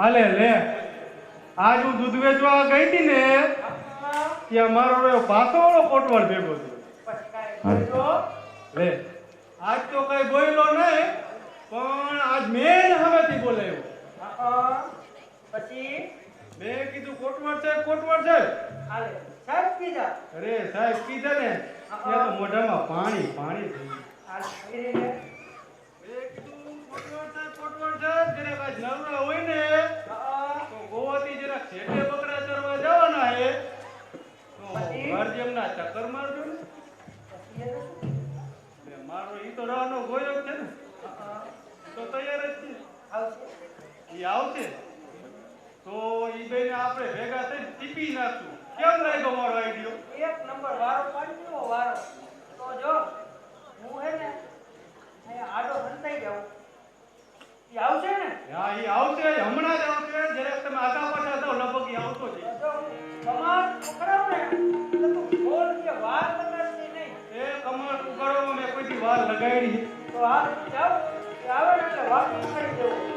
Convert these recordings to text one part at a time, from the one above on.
હાલે લે આજ હું દૂધ વેચવા ગઈ હતી ને ત્યાં મારો પાછો કોટવાળ ભેગો થયો લે આજ તો કઈ બોલ્યો નહીં પણ આજ મેં હવેથી બોલાવ્યો પછી મેં કીધું કોટવાળ છે હાલે સાહેબ કીધા અરે સાહેબ કીધા ને ત્યાં તો મોઢામાં પાણી પાણી થઈ ગયું હાલ ફરી લે મેં કીધું કોટવાળ છે જરાક આજ નવરા હોય ને તો ગોવાથી જરાક શેઠે બકરા ચરવા જવાના હે તો ઘર જેમના ચક્કર મારજો ને મારો ઈ તો રાનો ગોયો છે ને તો તૈયાર જ છે આવશે ઈ આવશે તો ઈ બેને આપણે ભેગા થઈને ટીપી નાખશું કેમ લાગ્યો મારો આઈડિયો એક નંબર વારો પાડી દેવો વારો તો જો હું હે ને અહીંયા આડો હંતાઈ જાઉં ઈ આવશે ને હા ઈ આવશે હમણાં જ આવશે જરાક તમે આગા પાછા થાવ લગભગ ઈ આવતો છે જો કમાલ પકડાવ ને એટલે તું બોલ કે વાર લગાડતી નહીં એ કમર ઉગાડવામાં મેં કોઈથી વાર લગાડી તો હાલ જાવ એ આવે ને એટલે વાર પકડી દેવો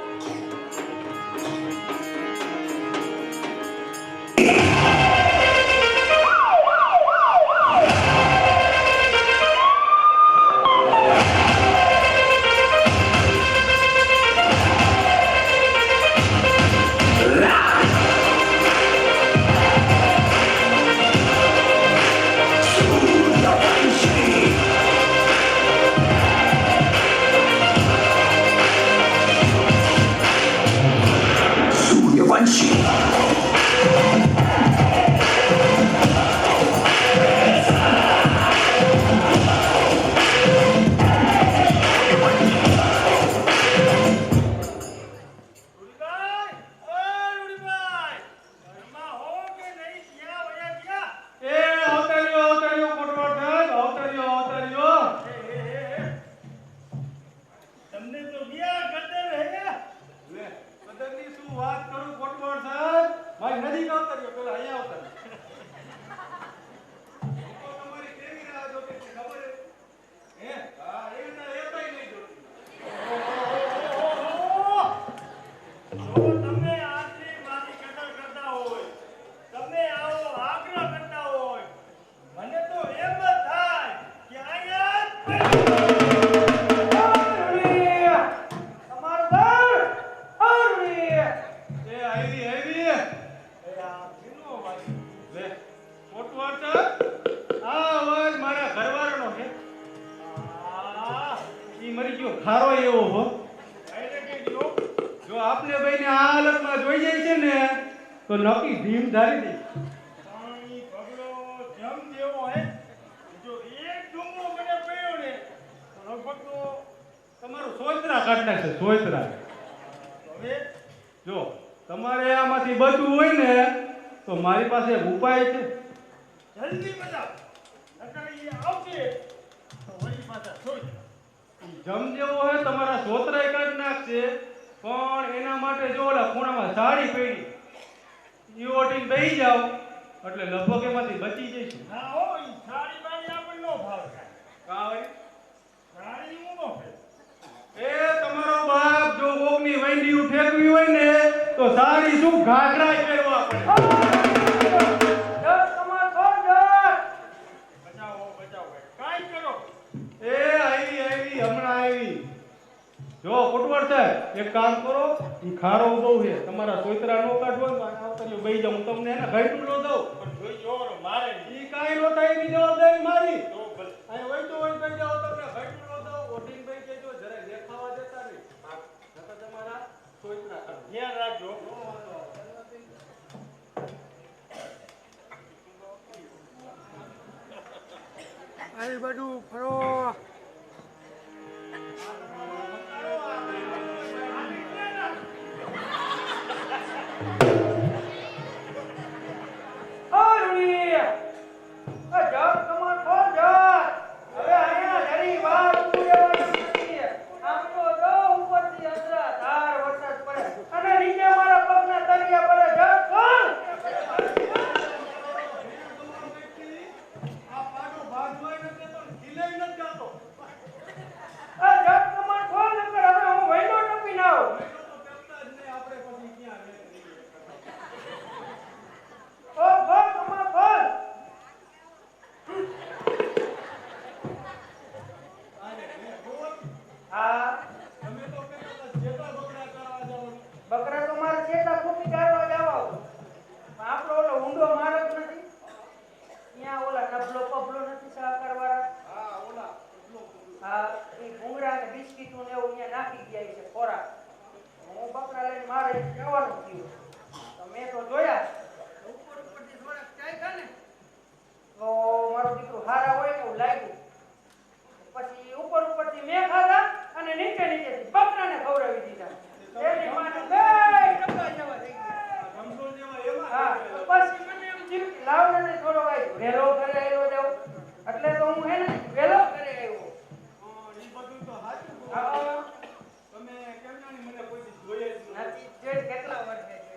ખારો એવો હો જો આપને ભાઈને આ હાલતમાં જોઈ જાય છે ને તો નક્કી ભીમ ધારી દે પાણી પગલો જમ જેવો હે જો એક ડુંગો મને પડ્યો ને તો લગભગ તો તમારું સોયત્રા કાઢ નાખશે સોયત્રા હવે જો તમારે આમાંથી બચવું હોય ને તો મારી પાસે એક ઉપાય છે જલ્દી બતાવ નકર ઈ આવશે તો વળી પાછા છોડ જમ જેવો હોય તમારા સોતરાય કાઢી નાખશે પણ એના માટે જો ઓલા ખૂણામાં સાડી પડી ઈ ઓટીને બેસી જાવ એટલે લગભગ એમાંથી બચી જઈશું ના હો ઈ સાડી બાડી આપણને નો ભાવ કાંઈ કા હોય સાડી હું નો ફેર એ તમારો બાપ જો કોકની વૈંડીયું ઠેકવી હોય ને તો સાડી શું ઘાઘરાય પહેરવા પડે જટ કમાલ ખોલ જટ બચાવો બચાવો કાંઈ કરો એ આવી હમણાં આવી જો કોટવાળ સાહેબ એક કામ કરો ઈ ખારો બહુ છે તમારા સોયત્રા નો કાઢવો ને તો આવતા બેહી જાઉં હું તમને એના ઘરનું લો દઉં પણ જોઈ જો મારે ઈ કાઈ નો થાય એની જવાબદારી મારી તો ભલે અહીં વૈતો હોય કહી જાઓ તમને ઘરનું લો દઉં ઓટીન ભાઈ કહેજો જરા દેખાવા દેતા નહીં નકર તમારા સોયત્રા કાઢો ધ્યાન રાખજો આવી બધું ફરો તમારે જવાનું થયું તો મેં તો જોયા ઉપર ઉપરથી થોડાક ચાખ્યા ને તો મારો દીકરો હારા હોય ને એવું લાગ્યું પછી ઉપર ઉપરથી મેં ખાધા અને નીચે નીચેથી બકરાને ખવડાવી દીધા એની માને બે ડબ્બા જેવા થઈ ગયા કંટ્રોલ જેવા એવા હા પછી મને એમ થયું કે લાવ ને થોડો ભાઈ વેલો ઘરે આવ્યો જાઉં એટલે તો હું હે ને વેલો ઘરે આવ્યો ઈ બધું તો સાચું કહો. હા તમે કેમ જાણી મને કોઈ દી જોઈએ જ નથી. નથી જે કેટલા વર્ષે છે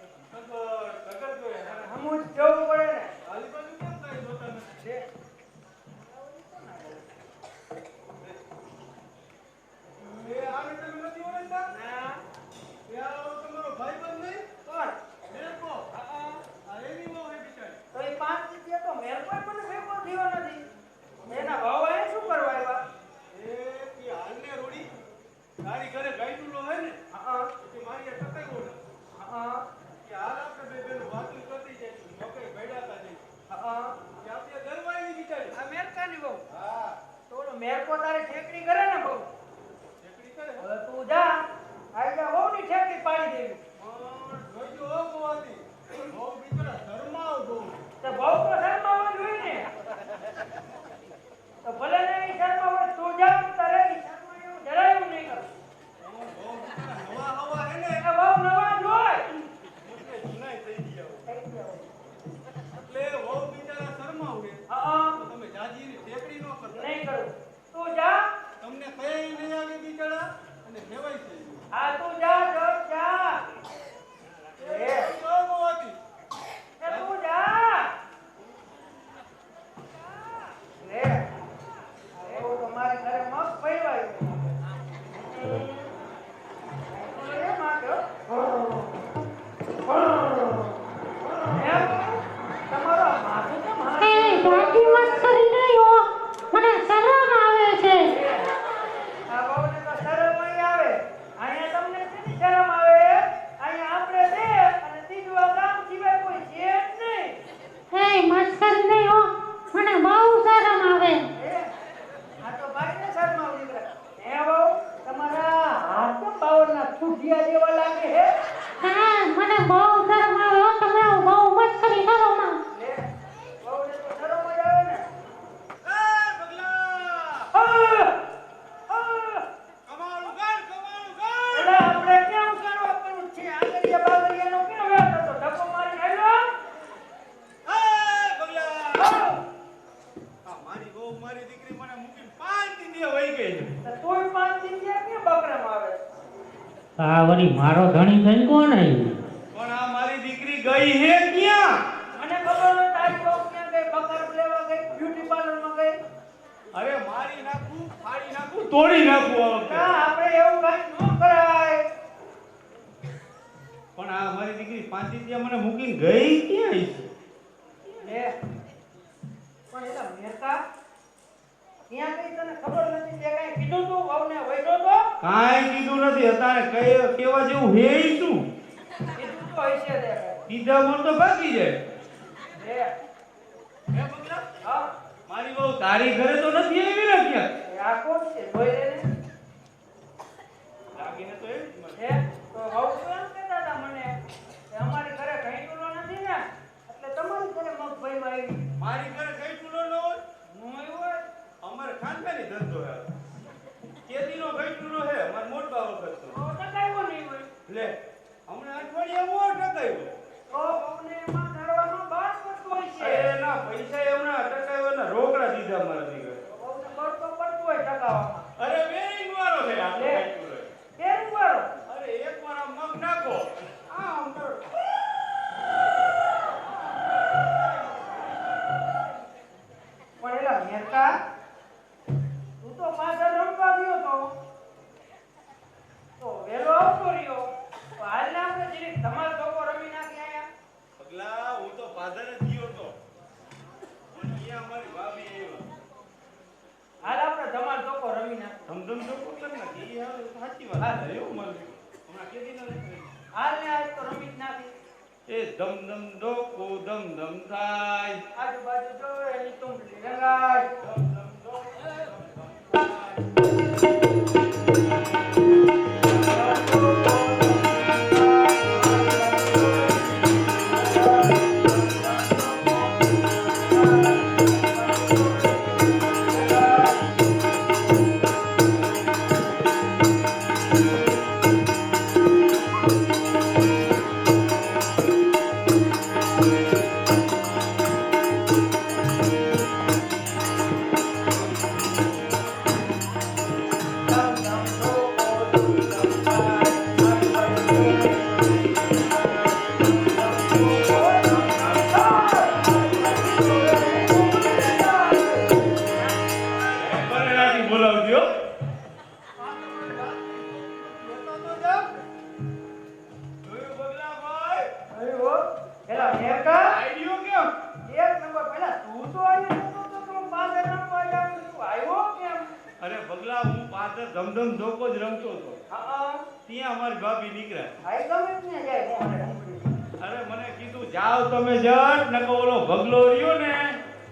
સગત જોઈએ ને. હમું જ જવું પડે ને આલી બાજુ કેમ કાંઈ જોતા નથી? જે એ આવે તમે નથી ઓળખતા? ના એ આવો તમારો ભાઈબંધ નહીં? કોણ મેરકો. આ એની વહુ હે બિચારી. તો એ 5 દીધી તો મેર કોઈ પણ ભેગો થયો નથી એના ભાવ એ શું કરવા આવ્યા એ તી હાલને રોડી તારી ઘરે ગાયટુલો હે ને હા પછી મારી આ ટકાઈ ને હા કે હાલ આપણે બે બેનું વાતું કરતી જઈશું મકઈ ભેડાતા જઈશું હા કે આપણે દરવાઈની બિચારી. આ મેરકાની બહુ હા તો ઓલો મેરકો તારે ઠેકડી કરે ને બહુ ઠેકડી કરે. હવે તું જા આજા બહુ ની ઠેકડી પાડી દેવી પણ જોઈજો હો ગોવાતી. બહુ બિચારા ધર્માવ બહુ. તો બહુ તો શરમાવો જોઈએ ને તો ભલે ને ઈ શરમાવો તું જા તારે ઈ શરમાય એવું જરાય એવું નહીં કરું બહુ બિચારા નવા હવા હે ને આ બહુ નવા જોય એટલે જૂનાય થઈ ગયા હોય. થઈ ગયા એટલે બહુ બિચારા ધર્માવ હે હા તો તમે જાજીની ઠેકડી ન કરતા. નહીં કરું તું જા તમને કઈ નહીં આવે બિચારા અને કહેવાય છે આ તું જા જા એ ગોવાતી. એ તું જા લે એવું તો મારે ઘરે મગ પૈવાયું એ માંગ્યો એમ તમારો માથું કેમ એ હાથ દાદી મત કરી નહીં હો મને શરમ આવે છે આ બહુને તો શરમ નહીં આવે અહીંયા તમને શેની શરમ આવે અહીંયા આપણે છે અને ત્રીજું આ ગામ સિવાય કોઈ છે જ નહીં એ મસ્કર નહીં હો મને બહુ શરમ આવે આ તો ભાઈને શરમાવ દીકરા હે બહુ તમારા હાથ કેમ બાવળના ફૂટિયા જેવા લાગે હે હા મને બહુ શરમ આવે હો તમે બહુ મસ્કરી કરો માં લે બહુને તો શરમ જ આવે ને એ પગલા આ! કમાળું કર કમાળું કર. એટલે આપણે ક્યાં ઉકાળવા પડવું છે આગળિયા બાગળિયાનો ક્યાં વેત હતો ધક્કો મારી આવ્યો એ પગલા આ મારી વહુ મારી દીકરી મને મૂકીને 5 દી વહી ગઈ છે. તો તોય 5 દિન ક્યાં બકરામાં આવે આ વળી મારો ધણી થઈને કોણ આવ્યું? પણ આ મારી દીકરી ગઈ હે ક્યાં? મને ખબર હોય તારી બહુ ક્યાં ગઈ બકર લેવા ગઈ બ્યુટી પાર્લરમાં ગઈ અરે મારી નાખું ફાડી નાખું તોડી નાખું આ વખતે. ના આપણે એવું કઈ ન કરાય પણ આ મારી દીકરી 5 દી મને મૂકીને ગઈ ક્યાં છે? લે પણ એલા મેરકા ત્યાં કઈ તને ખબર નથી તે કઈ કીધું તું વહુને વૈધો તો કાંઈ કીધું નથી અત્યારે કેવા જેવું હે ઈ શું? કીધું તો હશે તે કીધા મોર તો ભાગી જાય. લે હે પગલા હા મારી વહુ તારી ઘરે તો નથી આવી ને ક્યાં? એ આ કોણ છે જોઈ લે ને લાગીને તો એવી જ મને. હે તો વહુ તો એમ કહેતા હતા મને કે અમારી ઘરે કઈ ટૂલો નથી ને એટલે તમારી ઘરે મગ ભાઈમાં આવી મારી ઘરે કઈ ચૂલો ન હોય. હું આવ્યો હોય અમારે ખાનદાની ધંધો હે. કેદીનો કઈ ચૂલો હે અમાર મોટબા વખતનો. તો ટકાયો નહીં હોય લે હમણાં અઠવાડિયા મોર ટકાયો. તો વહુને એમાં ધરવામાં બાર પડતું હોય છે અરે ના પૈસા એમના ટકાયો ને રોકડા દીધા મારા દીકરા. વહુને બળતો પડતું હોય ટકાવામાં અરે વેરિંગ વાળો છે આ લે. કઈ ચૂલો. કેમ કરો અરે એક વાર આ મગ નાખો આમ કરો. પણ એલા મેરકા તું તો પાછળ રમવા ગયો તો વેલો આવતો રહ્યો તો હાલને આપણે જરીક ધમાલ ધોકો રમી નાખી આયા પગલા હું તો પાદર જ ગયો તો પણ અહીંયા અમારી ભાભી આવ્યા. હાલ આપણે ધમાલ ધોકો રમી નાખી ધમધમ તો કોકર નાખી ઈ હાલ સાચી વાત છે એવું મને હમણાં કેદી ના રહી. હાલને આજ તો રમી જ નાખી એ ધમ ધમ ડોકો ધમ ધમ થાય. આજુબાજુ જો એની તુંબલી રંગાય ધમ ધમ ડોકો ધમ ધમ થાય. એલા મેકા આઈડિયો કેમ? એક નંબર પહેલા તું તો આવ્યો તો તું પાછળ નતો આવ્યો તું આવ્યો કેમ? અરે બગલા હું પાછળ ધમધમ ધોકો જ રમતો હતો હા ત્યાં અમારી ભાભી નીકળ્યા આઈ ગમે ત્યાં જાય મોહને રમકડી. અરે મને કીધું જાઓ તમે જટ નકો ઓલો ભગલો રહ્યો ને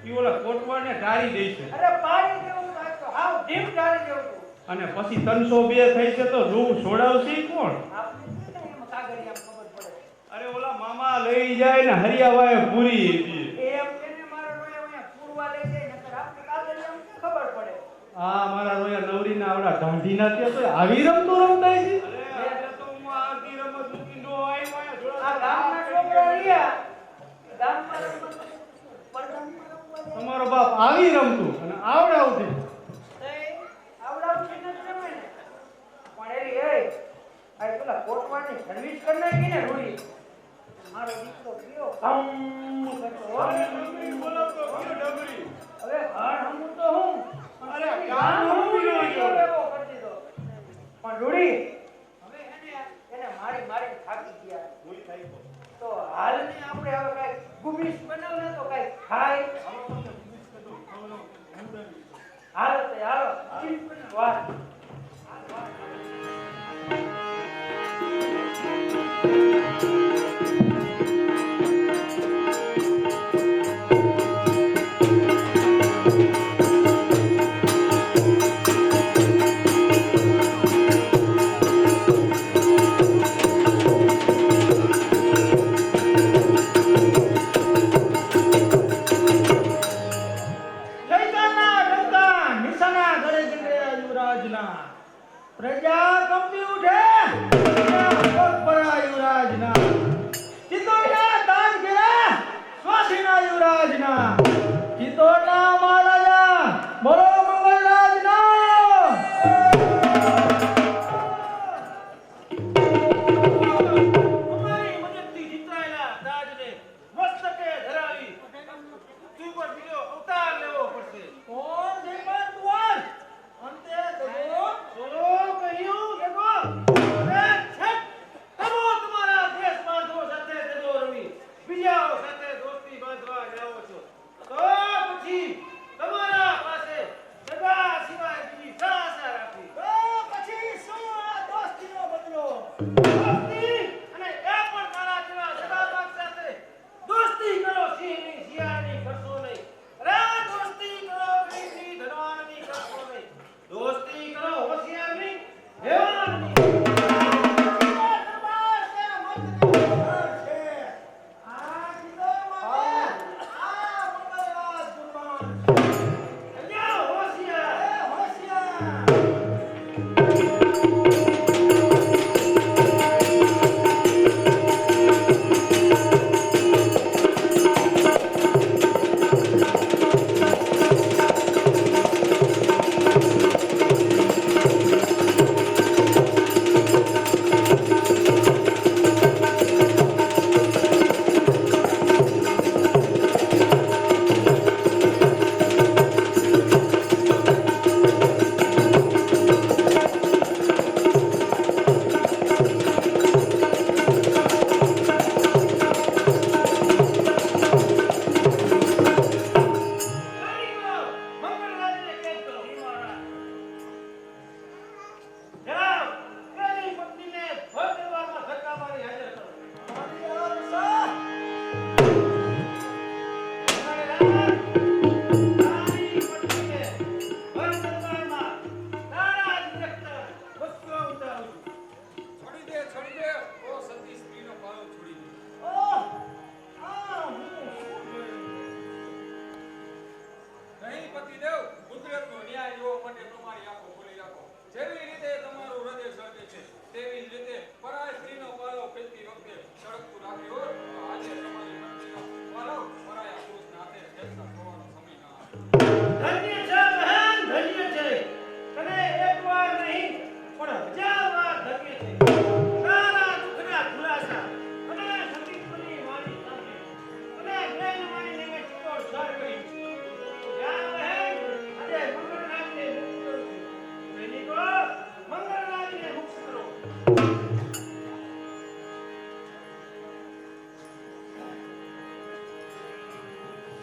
ઈ ઓલા કોટવાને ઢારી દે છે અરે પાડી દેવું આજ તો હાવ ડીમ ડાળી દેવું તું. અને પછી 302 થઈ છે તો રૂમ છોડાવશે કોણ? આપણે શું થાય એમાં કાગળિયામાં ખબર પડે. અરે ઓલા મામા લઈ જાય ને હરિયાવાએ પૂરી હતી. એમ કેને મારો રોયા અહીંયા પૂરવા લઈ જાય નકર આપણે કાગળિયામાં શું ખબર પડે. આ મારા રોયા નવરીના આવડા ઢાંઢીના ત્યાં તો આવી રમતો રમતા છે. અરે એટલે તો હું આરતી રમત મૂકીને નો આવ્યો આ ગામના છોકરા રહ્યા ગામમાં રમવા પરગામમાં રમવા જાય. તમારો બાપ આવી રમતું અને આવડાવતી. આવડાવતી નથી રમે ને. પણ એલી એ આ પેલા કોટવાડની સર્વિસ કરી નાખી ને રૂડી. મારો દીકરો ગયો કમ કરતો હોય. ડબરી બોલાવતો કયો ડબરી? હવે ઘર હમું તો હું અરે ગામ ગામ હમું હમું ગયો ગયો. એવો કરી દીધો. પણ રૂડી હવે એને મારી મારી થાકી ગયા. તો હાલની આપણે હવે કઈ ગુમીસ બનાવ ને તો કઈ ખાય. હાલો તે હાલો વાત પ્રજા કંપી ઉઠે પ્રજા પગ પરા યુવરાજના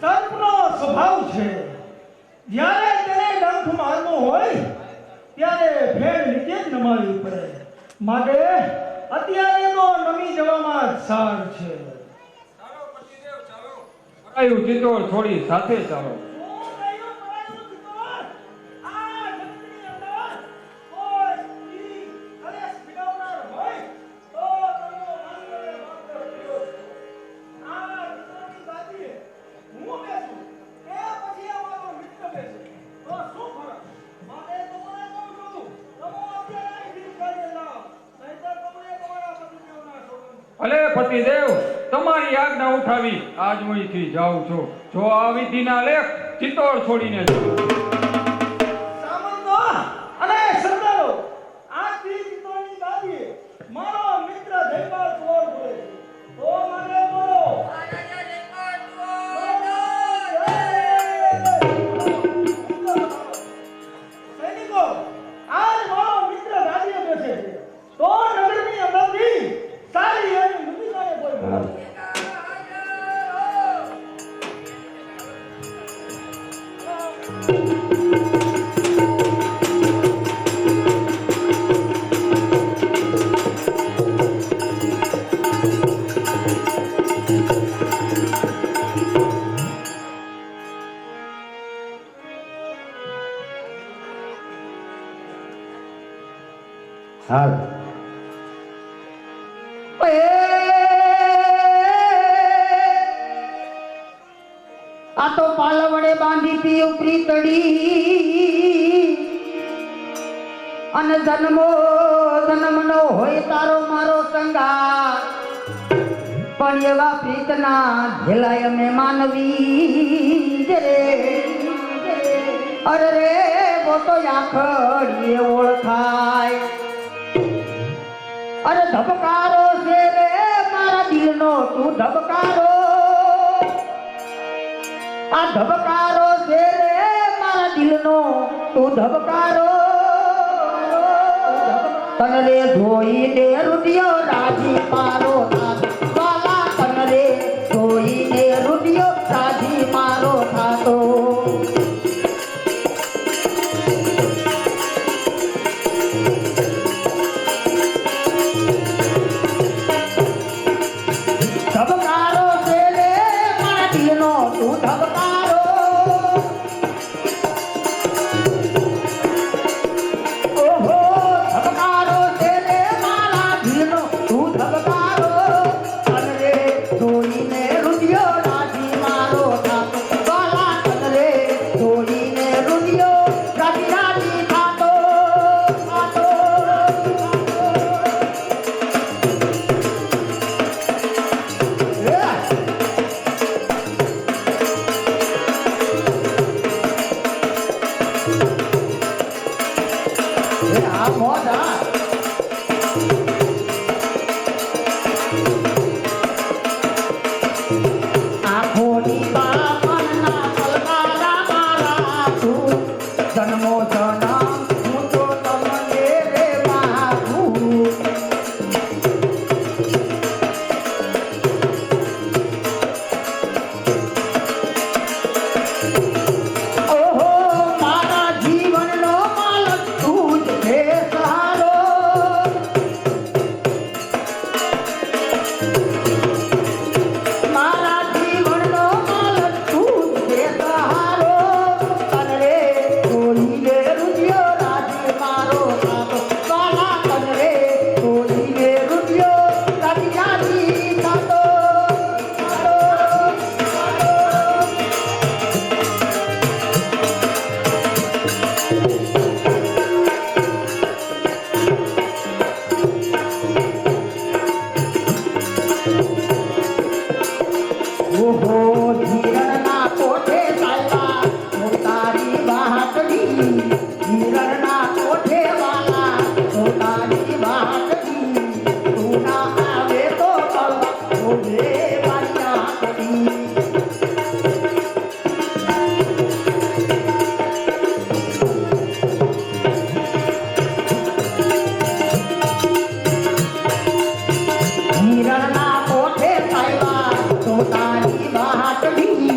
સર્પનો સ્વભાવ છે. જ્યારે તેને ડંખ મારવો હોય ત્યારે ફેણ નીચે જ નમાવી પડે. માટે અત્યારે તો નમી જવામાં જ સાર છે. આયુ ચિત્તોડ છોડી સાથે ચાલો. અલે પતિદેવ, તમારી આજ્ઞા ઉઠાવી આજ હું અહીંથી જાઉં છું. જો આ વિધિના લેખ ચિત્તોડ છોડીને જાઉં. સામંતો અને સરદારો, આ ચિત્તોડની ગાદીએ મારો મિત્ર જયપાલ ચોર બોલે છે. તો મને બોલો. સૈનિકો, આજ મારો મિત્ર ગાદીએ બેસે છે. તો નગરની અંદરથી સારી એવી મુદિકાને કોઈ બોલાવો. હાલ આ તો પાલવડે બાંધી પી ઉપરી તડી અને જન્મો જન્મનો હોય તારો મારો સંગાર, પણ એવા પ્રીતના ભેલાય અમે માનવી રે. અરે રે વો તો આખડીએ ઓળખાય. અરે ધબકારો છે રે મારા દિલનો તું ધબકારો. આ ધબકારો છે રે મારા દિલનો તું ધબકારો. તનરે ધોઈને રૂપિયો રાજી મારો થાતો વાલા. તનરે ધોઈને રૂપિયો રાજી મારો થાતો. ધબકારો છે રે મારા દિલનો તું ધબકારો. ઓહો ધબકારો છે રે મારા દિલનો તું ધબકારો. તનરે ધોઈને રૂપિયો રાજી મારો થાતો વાલા. તનરે ધોઈને રૂપિયો રાજી રાજી થાતો થાતો. આ મોઢા આંખોની બાપના પલકારા મારા તું. જન્મો જન્મ હું તો તમને રે માગું. ઓહો મારા જીવનનો માલક તું જ છે સહારો. મારા જીવનનો માલક તું જ છે સહારો. તનરે ધોઈને રૂપિયો રાજી મારો થાતો વાલા. તનરે ધોઈને રૂપિયો રાજી રાજી થાતો થાતો. ઓહો ધીરણના કોઠે સાયલા તો તારી વાટડી. ધીરણના કોઠે વાલા તો તારી વાટડી. તું ના આવે તો કળવા ઓલે મારી આંખડી. હિરણના કોઠે સાયલા તો તારી વાટડી.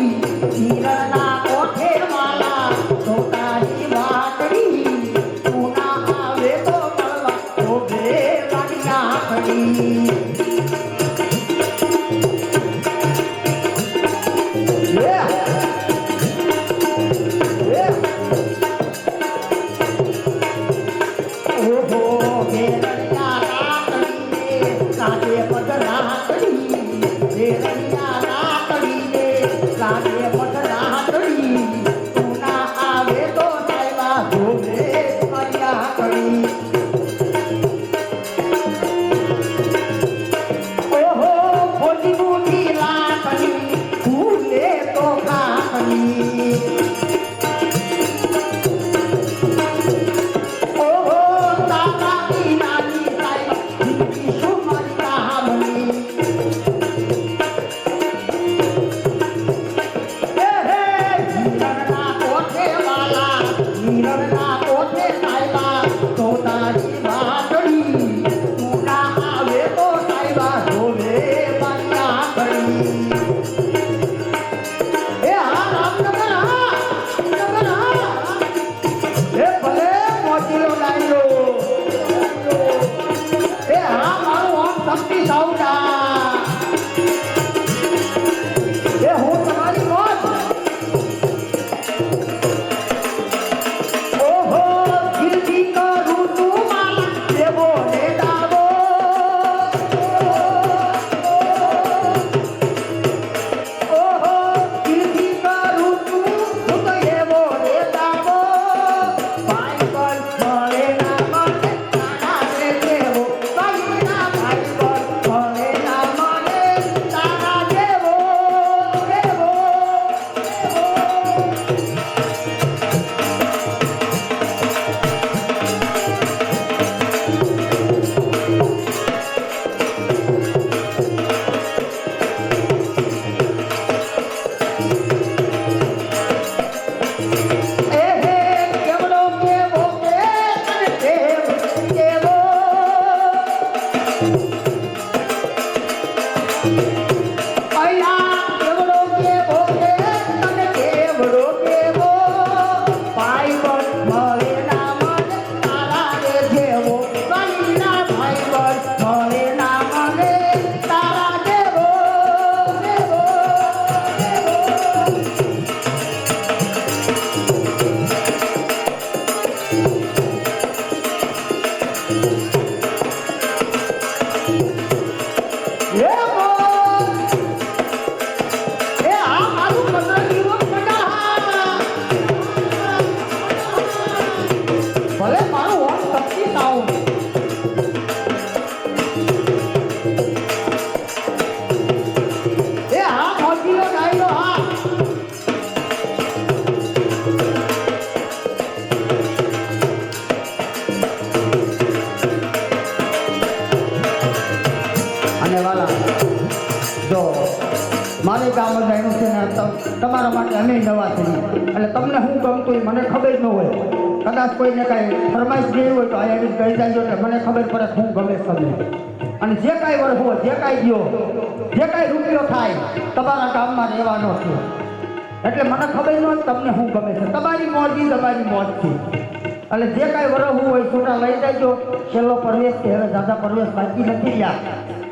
મારે કામ બધાનું છે ને તમારા માટે અમે નવા છીએ એટલે તમને શું ગમતું એ મને ખબર ન હોય કદાચ કોઈને કાંઈ ફરમાઈશ જેવી હોય તો આ એવી કહી જાજો એટલે મને ખબર પડે શું ગમે તમને અને જે કાંઈ વર્ષ હોય જે કાંઈ ગયો જે કાંઈ રૂપિયો થાય તમારા ગામમાં રહેવાનો છે એટલે મને ખબર ન હોય તમને શું ગમે છે તમારી મોરજી તમારી મોજ છે એટલે જે કાંઈ વરસ હોય છોટા લઈ જાજો છેલ્લો પ્રવેશ છે હવે દાદા પ્રવેશ બાકી નથી ગયા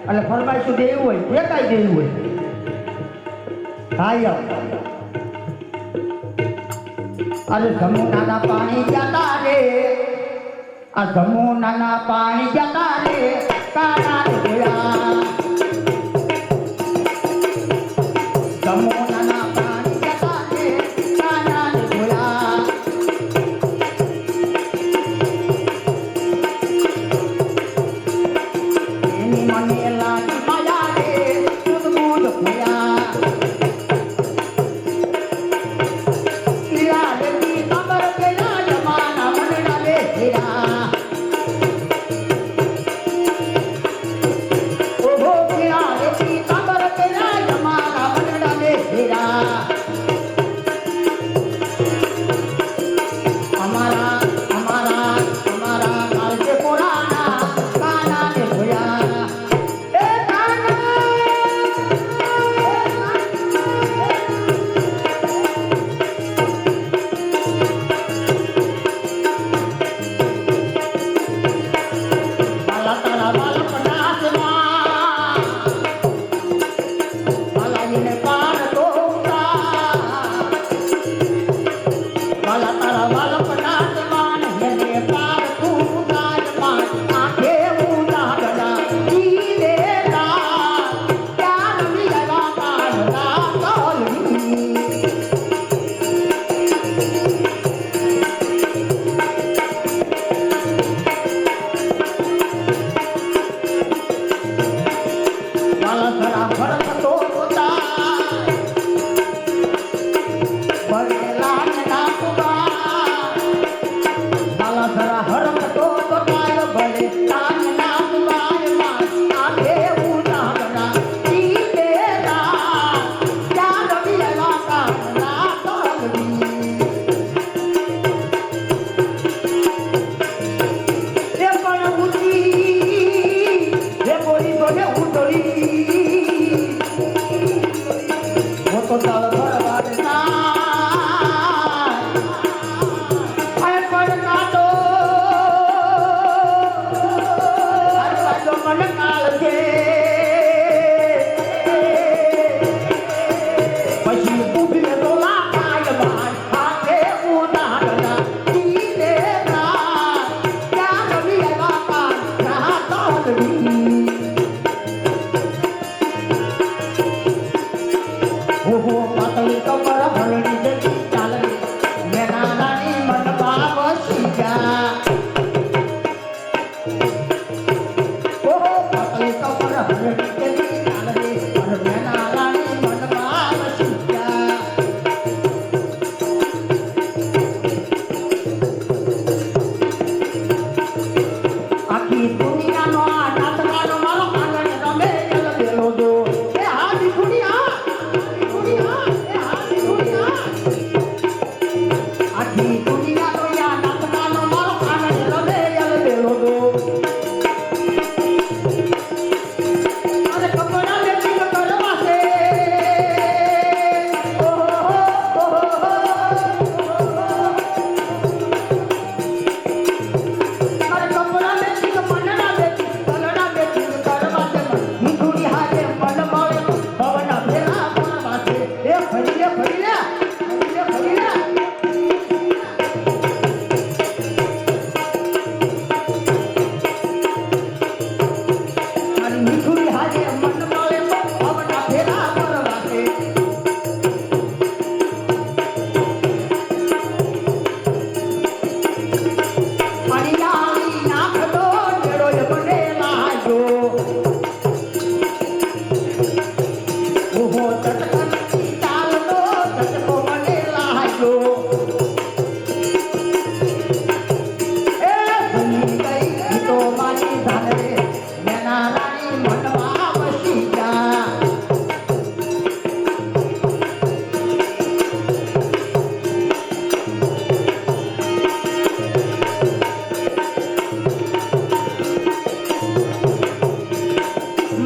એટલે ફરમાઈશું દેવું હોય જે કાંઈ દેવું હોય હા અરે જમુનાના પાણી જતા રે આ જમુનાના પાણી જતા રે કાના જોયા જમુનાના પાણી જતા રે કાના જોયા એની મને લાગી માયા રે સુદમુદ ભૂયા Oh, ચાલ ધરા ભરતો પોતા બળેલા ના કુબા ચાલ ધરા હરતો પોતા બળેલા ના કુબા આગે ઉતાવળા જીતે રા ચાલ વિલા કાના તલવી એ પણ ઉતી એ બોલી તો ને ઉતરી वो तो चाल भरवाड़े ना आय पर काटो आय पाछो मन काल છે પછી ઉભી તો લાકાય બાર હાથે ઉડાડના દીને ના ક્યાં રવી બાપા ના તલવી ઓહો પાતળી કમર ભરણી જતી ચાલે મેના રાણી મન બાપ શીજા ઓહો પાતળી કમર ભરણી જતી ચાલે મેના રાણી મન બાપ શીજા આખી દુનિયાનો આ નાતવાનો મારો આંગણે રમે બેલો જો એ હા દીકુડિયા આખી દુનિયાનો યા નાતવાનો મારો આનંદ રમે બેલો દો અરે કપડા લેતી કરવા છે અરે કપડા લેતી મનના લેતી કલડા લેતી કરવા છે નીકુડી હાથે મન મળે ભવના ભેરા કરવા છે એ ફરી લે મારી નીકુડી હાથે મન મળે ભવના ભેરા કરવા છે અણિયાળી નાખતો ડેડોય બને લાજો ઓહો તટકનથી ચાલતો તટકો મને લાજો એ ભૂલી ગઈ તો મારી ધારે મેના રાણી મનવા વસી જા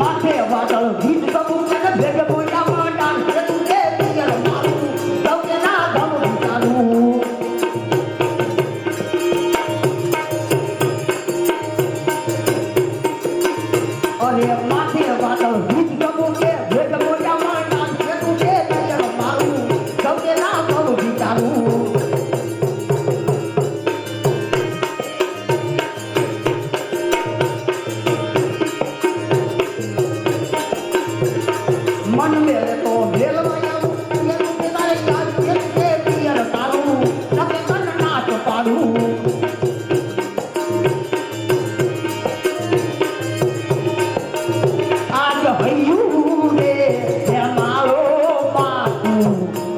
માથે વાદળ ગીત ગમું અને ભેગ બોલ્યા ડાન્સ તું કે પિયર મારું સૌને ના ગમું ચાલું અરે માથે વાદળ ગીત ગમું કે ભેગ બોલ્યા ડાન્સ તું કે પિયર મારું સૌને ના ગમું ચાલું मन मेरे तो भेल माया ये के तारे याद के पियर तारू लगे मन नाच पाडू आज हयू रे हे मारो बापू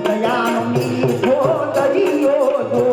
दयानो मीठो दरियो दो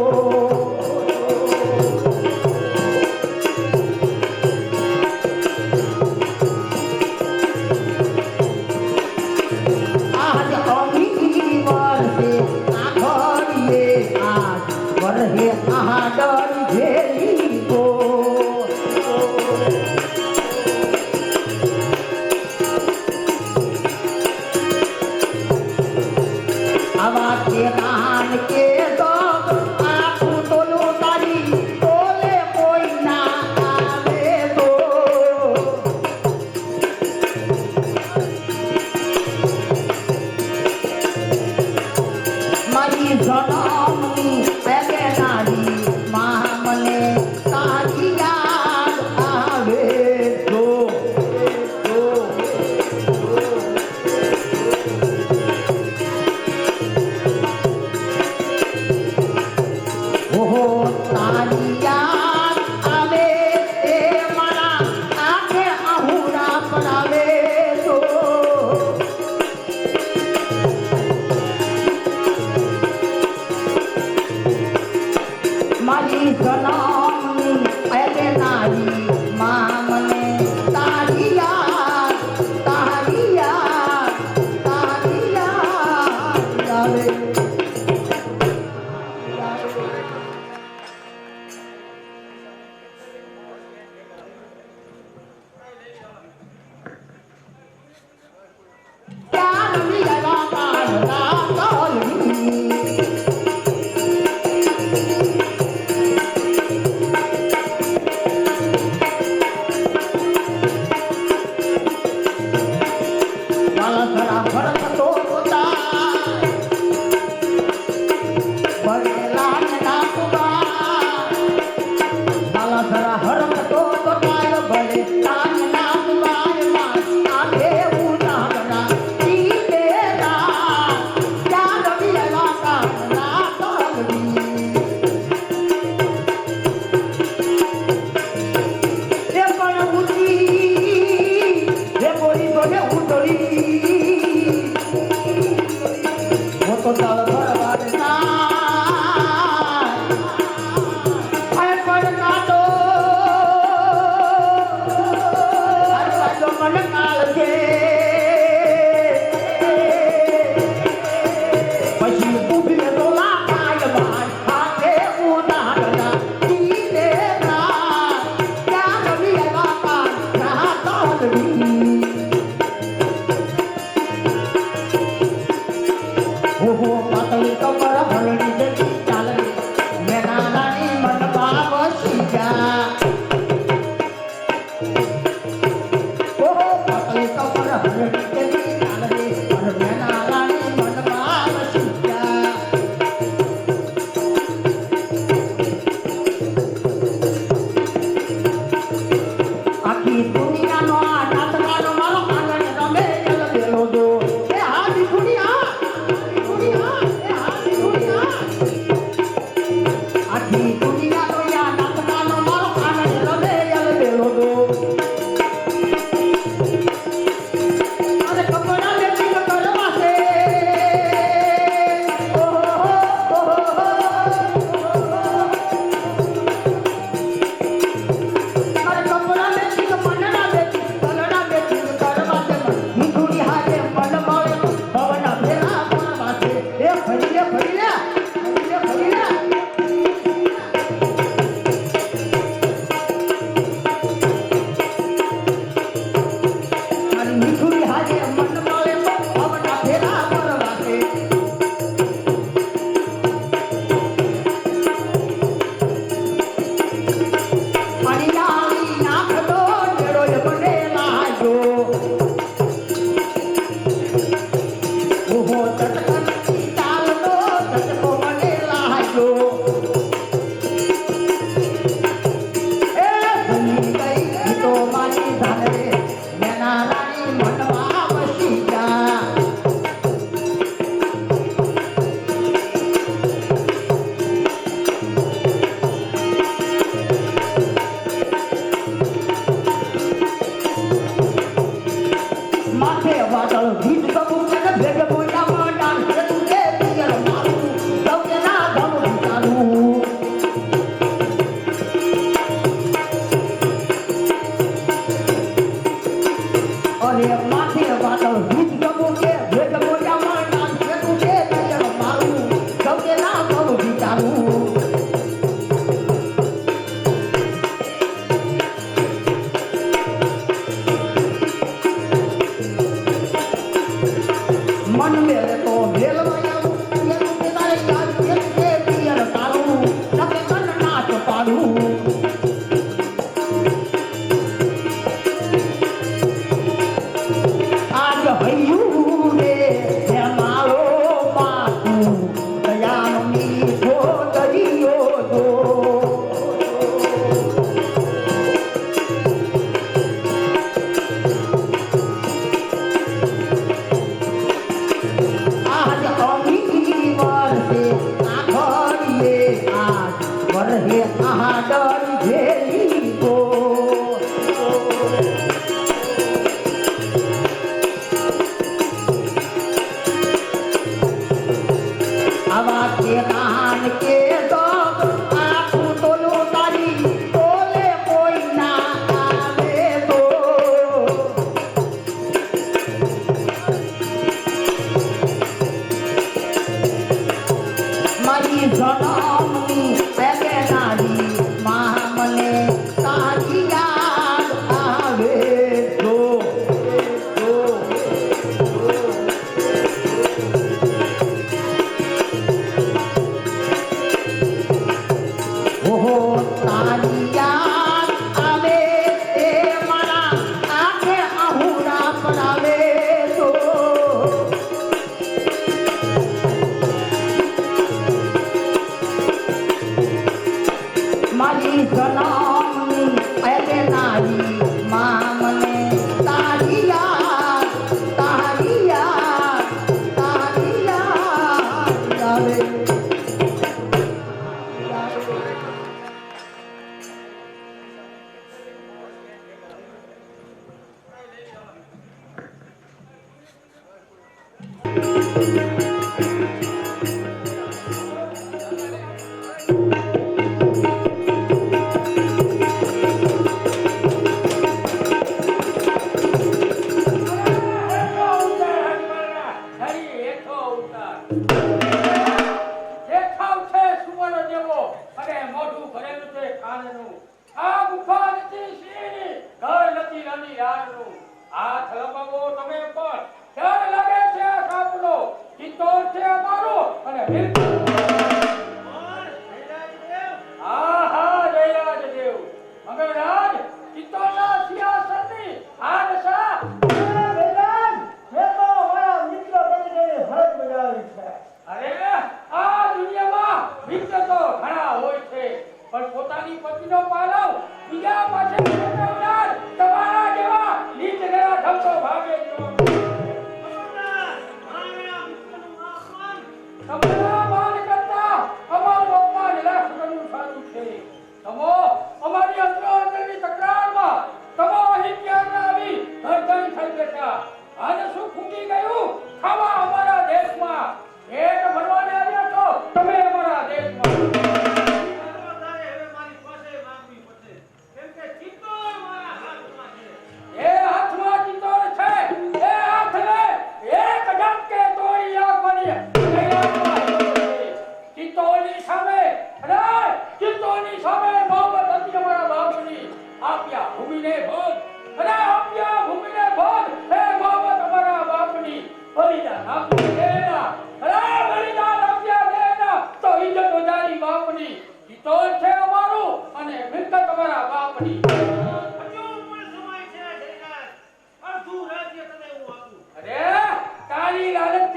હાથ લગાવો તમે પણ ડર લાગે છે આ સાપનો ચિત્ત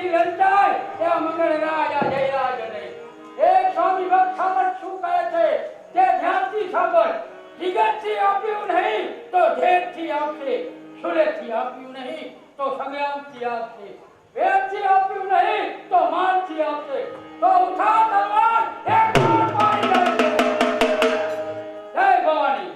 થી લંચાય એ મંગળ રાજ આ જયરાજ નહીં. એક સ્વામી ભક્ત સામર્થ શું કહે છે તે ધ્યાનથી સાંભળ. જગતથી આપ્યું નહીં તો ધૈર્યથી આપશે, સુરેથી આપ્યું નહીં તો સંગ્રામથી આપશે, વેદથી આપ્યું નહીં તો માનથી આપશે. તો ઉઠા તલવાર એક બાણ પાડી નાખશે. જય ભવાની.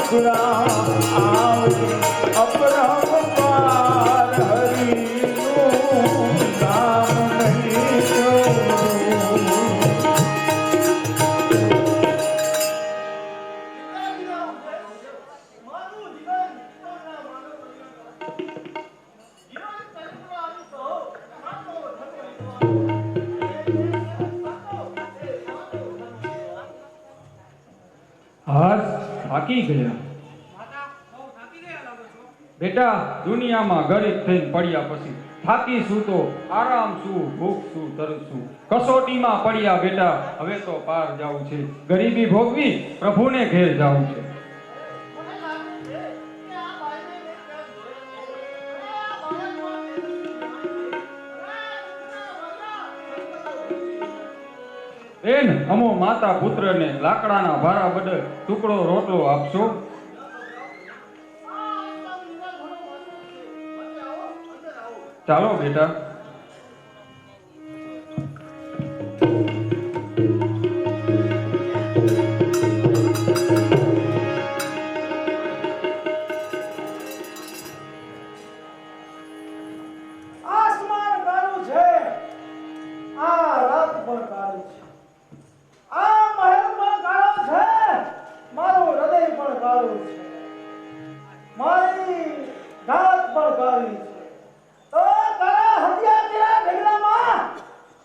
અઘરા આવજે અપરંપાર હરિનું નામ નહીં છોડું. મારું જીવન પોતાના માનવ જીવન ચરિત્ર આવી તો માનો હાથ થાકી ગયા. માતા બહુ થાકી ગયા લાગો છો. બેટા દુનિયામાં ગરીબ થઈને પડ્યા પછી થાકી શું તો આરામ શું, ભૂખ શું, તરસ શું, કસોટીમાં પડ્યા બેટા. હવે તો પાર જાવું છે, ગરીબી ભોગવી પ્રભુને ઘેર જાવું છે. મને લાગે છે કે આ બાઈને મેં ક્યાંક જોઈ છે. આ બાળક બેન, અમો માતા પુત્રને લાકડાના ભારા બદલ ટુકડો રોટલો આપશો. ચાલો બેટા. આસમાન કાળું છે, આ રાત પણ કાળી છે, આ મહેલ પણ કાળો છે, મારું હૃદય પણ કાળું છે, મારી જાત પણ કાળી છે. તો કાળા હથિયાર તેરા ઢગલામાં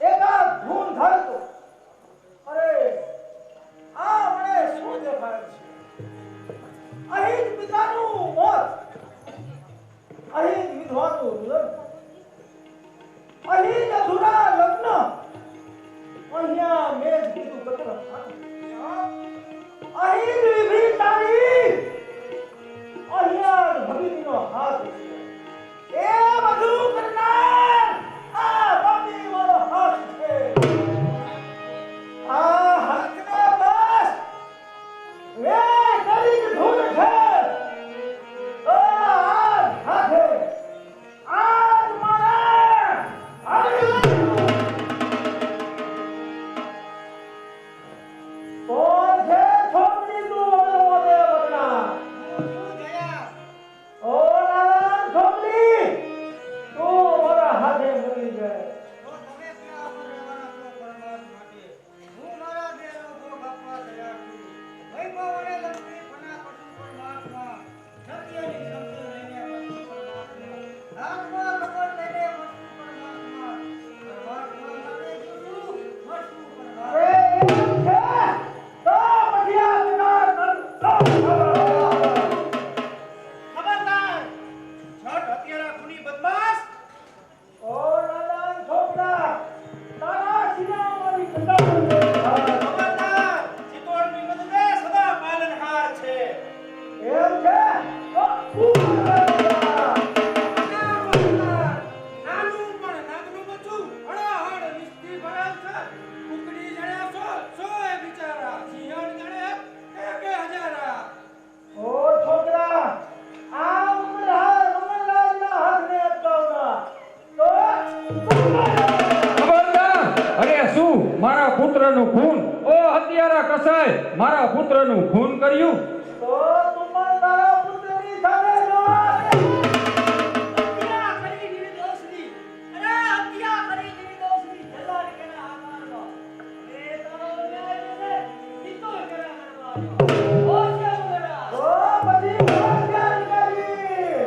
એકાદ ધૂન થાય તો અરે આ મને શું દેખાય છે? અહીં જ પિતાનું મોત, અહીં જ વિધવાનું રુદન, અહીં જ અધૂરા લગ્ન, અહીંયા મેં જ કીધું કતર, અહીં જ વિભી તારી, અહીંયા જ ભગીનીનો હાથ છે. એ બધું કરનાર આ બાપી વાળો હાથ છે. આ હાથને બસ વે કરી જ ધૂન છે. આ હાથે આજ મારે કોણ છે છોકરી તું હવે મોઢે બગડા? શું થયા? ઓ નારાયણ છોકરી, તું મારા હાથે મરી જાય. તો તમે ક્યાં અમર રહેવાના છો પરમાત્મા માટે? હું મારા દેહનો ભોગ આપવા તૈયાર છું. વૈભવ અને લક્ષ્મી ફના પશુ પરમાત્મા. સત્યની શબ્દ લઈને પશુ પરમાત્મા. હાથમાં કમળ લઈને પશુ પરમાત્મા. પરમાત્મા માટે જીવશું, મરશું પરમાત્મા. અરે એમ છે તો પછી આ વિનાશ ખબરદાર! છઠ હત્યારા ખૂની બદમાશ! ઓ નારાયણ છોકરા, તારા સીના મારી કંટાળી છે. ખબરદાર! ચિત્તોડની મદદે સદા પાલનહાર છે. એમ છે તો તું મારા નાનું પણ નાગનું બચ્ચું હળાહળ નિસ્તી ભરેલ છે. કુકડી જણે સોએ બિચારા, સિંહણ જણે એકે હજારા. ઓ છોકરા, આ ઉમરલાલના હાથને અટકાવના તો ખબરદાર! અરે શું, મારા પુત્રનું ખૂન! ઓ હત્યારા કસાય, મારા પુત્રનું ખૂન કર્યું. તો તું પણ તારા પુત્રની સામે જોવા દે. હત્યા કરી દીધી દોસ્તી. અરે હત્યા કરી દીધી દોસ્તી. જલાલ કેના આકારનો. એ તારો ન્યાય છે. પિત્તો કેના આકારનો. ઓ છે ઉગડા. તો પછી હોશિયાર કરી.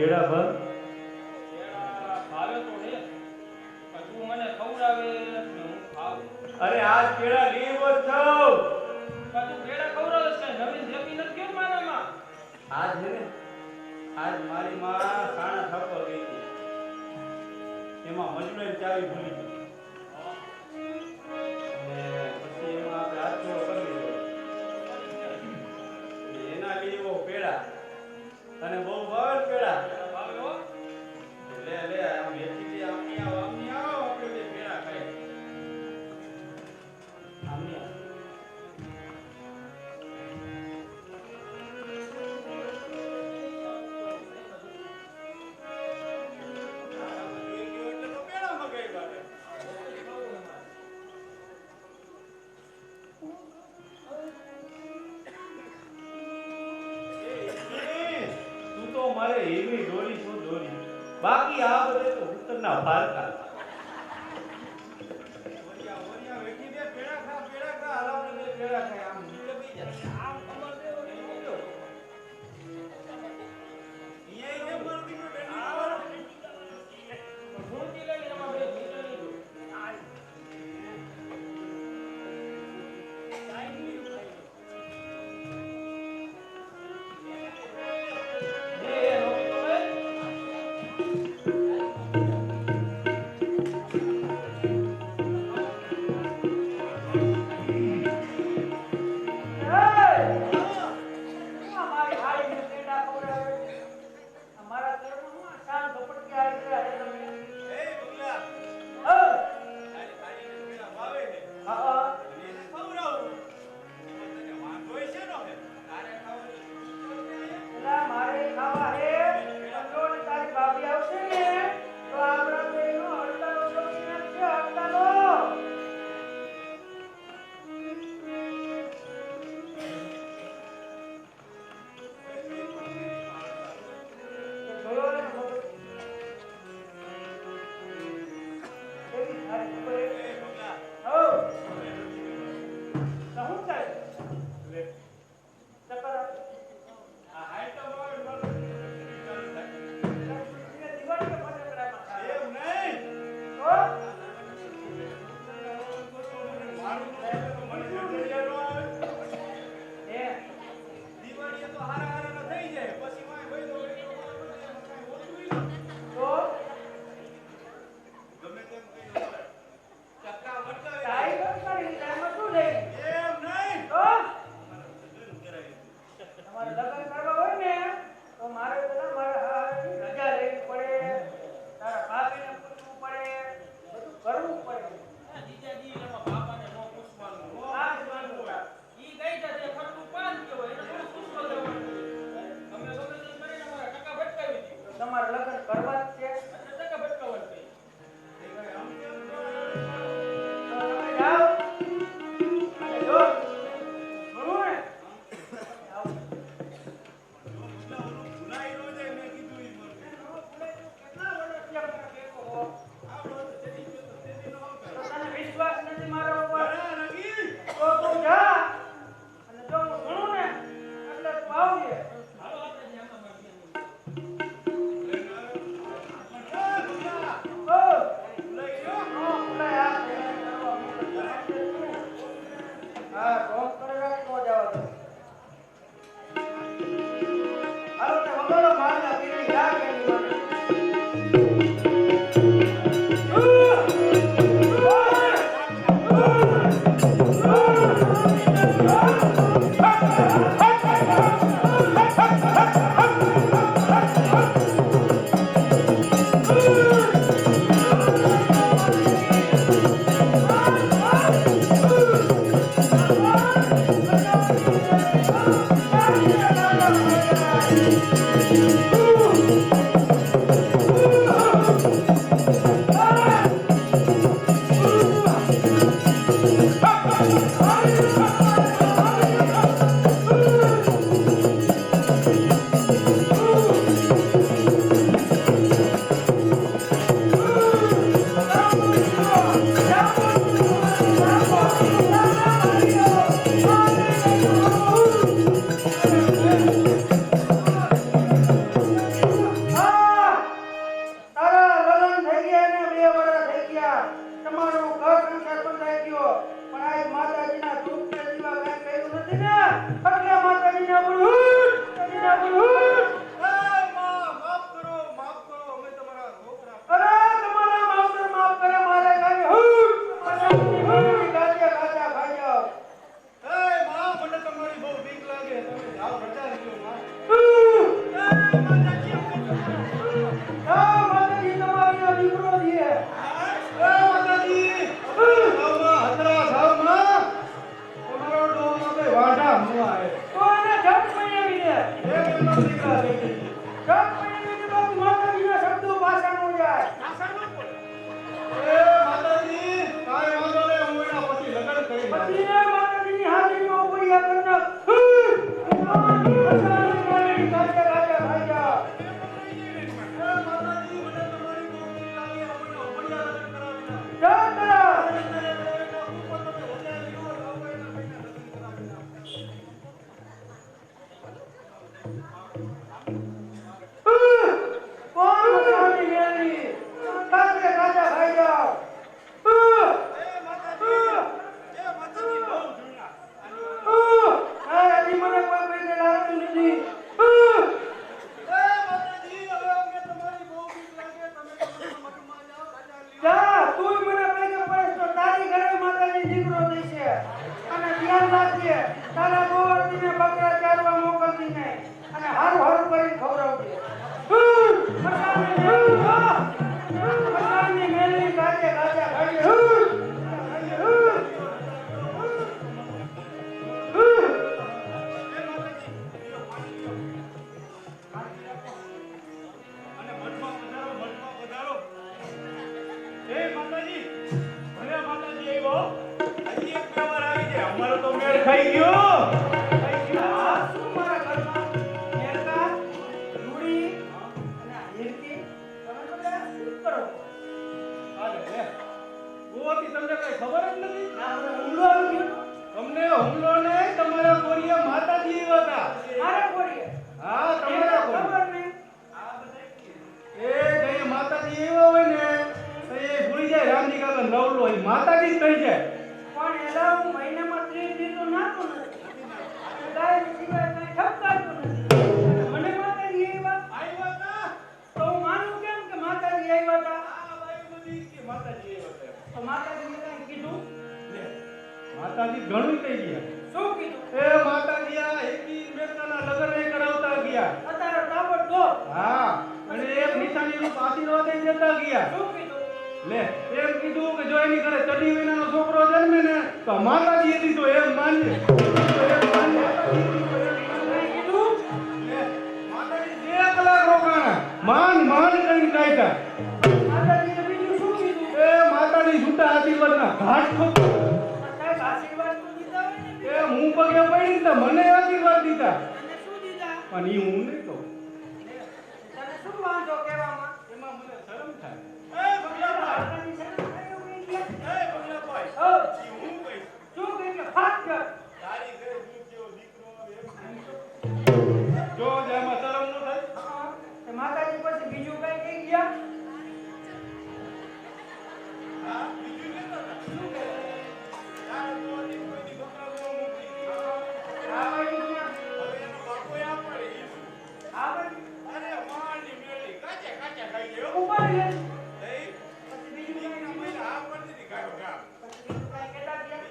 પેડા ભર ભાવે તો રે પણ તું મને ખવડાવે ને હું ખાઉં. અરે આજ પેડા લેવો જ છો પણ તું પેડા ખવડાવે છે નવીન જેપી નથી કેમ મારામાં? આજ છે ને આજ મારી માં સાણા થપ્પર ગઈ હતી એમાં મજૂરી ચાવી ભૂલી ગઈ અને પછી એમાં આપણે હાથ જોડો કરી લીધો એના લેવો પેડા અને બહુ ભાવે ને પેડા ભાવે હો. લે લે આમ હેઠી આમની આવો આપણે બે પેડા ખાઈ આમની આવો. તું તો મારે એવી દોરી શું દોરી બાકી આ બધે તો ઉત્તરના ભારતા ઓરિયા વેઠી દે પેડા ખા હલાવને બે પેડા ખાય આમ નીચે બેસી જા આમ કમર દે ઓરે નીચે ઈ જે મરદી નો બેઠી ભૂંજી લઈને એમાં બે ભૂંજી લીધું. તમારે લગ્ન કરવા જ છે ટકા ભટકાવટ થઈ. તમે જાઓ અને જો ઘણું ને આવો. ભૂલાઈ નો જાય મેં કીધું ઈ મને કેટલા વર્ષથી આપણે ભેગો હો? તો તને વિશ્વાસ નથી મારા ઉપર? તો તું જા અને જો હું ભણું ને એટલે તું આવજે. હાલો આપણે જ્યાં મારી ઓ ભૂલાઈ ગયો? ભૂલાઈ આ મસાણની મેલડી ગાજે ગાજે ગાજે. અને મઠમાં પધારો, મઠમાં પધારો. એ માતાજી, ભલે માતાજી આવ્યો. હજી એક બે વાર આવી જાય. અમારો તો મેળ ખાઈ ગયો. ખાઈ ગયો. આ શું મારા ઘરમાં મેરકા, રૂડી અને આ હિરકી, તમે બધા શું કરો? હાલે, લે. ગોવાથી તમને કઈ ખબર જ નથી? ના, મને હુમલો આવી ગયો. તમને હુમલો ને તમારા કોરિયા માતાજી આવ્યા હતા. મારા કોરીએ. હા, તમારા કોરિયા. ખબર નહીં. એ જઈએ માતાજી આવ્યા હોય ને તો એ ભૂલી જાય રામજી કાકા નવલો એ માતાજી જ કહી જાય. પણ એલા હું મહિનામાં 30 દી તો નાતો નથી. ગાયની સિવાય કાંઈ ઠપકારતો નથી. મને માતાજી આવ્યા. આવ્યા હતા? તો હું માનું કેમ કે માતાજી આવ્યા હતા? આ બાઈ બધી કે માતાજી આવ્યા હતા. તો માતાજીએ કાંઈ કીધું? લે, માતાજી ઘણું કહી ગયા. શું કીધું? એ માતાજી આ એકી મેરકાના લગ્ન એ કરાવતા ગયા. અત્યારે તાબડતોબ. હા, અને એક નિશાનીનું આશીર્વાદ એ દેતા ગયા. શું કીધું? લે, એમ કીધું કે જો એની ઘરે ચડી વિનાનો છોકરો જન્મે ને તો માતાજીએ દીધો એમ માનજે. એમ માનજે. કાંઈ કીધું? લે, માતાજી 2 કલાક રોકાણા. માંડ કરીને કાઢ્યા. માતાજીએ બીજું શું કીધું? એ માતાજી છૂટા આશીર્વાદના ઘાટ ઠોક. સાહેબ આશીર્વાદ તો દીધા હોય ને. એ હું પગે પડી ને તો મને આશીર્વાદ દીધા. તને શું દીધા? પણ ઈ હું નહીં કહું. તને શું વાંધો કહેવામાં? એમાં મને શરમ થાય. એ ભગલાભાઈ, માતાજી શરમ થાય એવું કઈ કે? એ ભગલાભાઈ, હો, ઈ હું કહીશ. શું કહી કે ફાટ કર. તારી ઘરે દૂધ જેવો દીકરો આવે એમ. જો જ એમાં શરમ ન થાય. હા, તે માતાજી પછી બીજું કઈ કહી ગયા? હા, બીજું કહેતા હતા. શું કહે? તારા જોવાથી કોઈની છોકરા બહુ મોકલી દીધી. આ બાજુ ક્યાં? હવે એનો બાપોય આ પડે ઈ શું? આ બાજુ? અરે માની મેળી કાચા કાચા ખાઈ ગયો. ઉપર લે. લઈ, પછી બીજું કઈ દીકરી ના મહિના આ પડતી હતી ગાયો ગા. પછી બીજું કઈ કહેતા ગયા?